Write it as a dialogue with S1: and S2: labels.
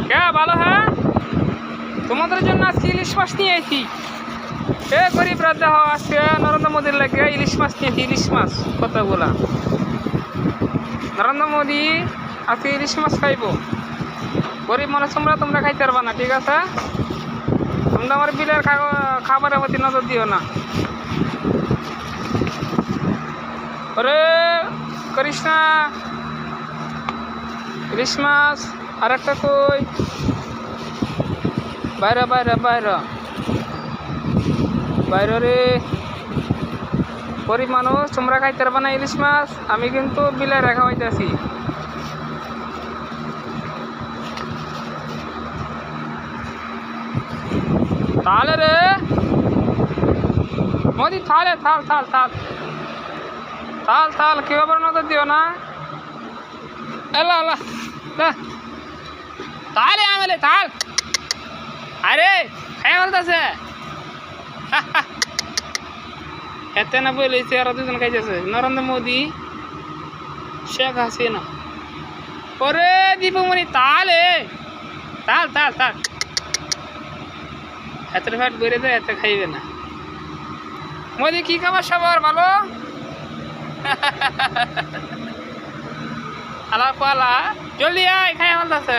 S1: কে ভালো? হ্যাঁ, তোমাদের জন্য আজকে ইলিশ মাছ নিয়ে আইছি। এ গরিব রাজা হওয়া আজকে নরেন্দ্র মোদীর লাগে ইলিশ মাছ নিয়েছি। ইলিশ মাছ কতগুলা নরেন্দ্র মোদী আজকে ইলিশ মাছ খাইব। গরিব মানুষ তোমরা খাইতে পারবা না, ঠিক আছে? তোমরা আমার বিলের খাবারের প্রতি নজর দিও না। ওরে করিস না, ইলিশ মাছ আর একটা কই, বাইরে বাইরে বাইরে বাইরে রে। গরিব মানুষ তোমরা খাইতে পারবা না ইলিশ মাছ, আমি কিন্তু বিলে রেখা হইতেছি। তাহলে রে মোদি থালে থাল থাল থাল থাল থাল কেউ আবার নজর দিও না। এলা এলা তাহলে আমলে থাল। আরে খাই বলতেছে এতে না বলেছে আর দুজন খাইতেছে নরেন্দ্র মোদী, শেখ হাসিনা। ওরে দীপমণি তাহলে থাল থাল থাল। এত ফ্যাট বেড়ে দেয়, এত খাইবে না। মোদি কি খাবার সবার ভালো? আলা পালা জলদি আয়, খাই আমার কাছে।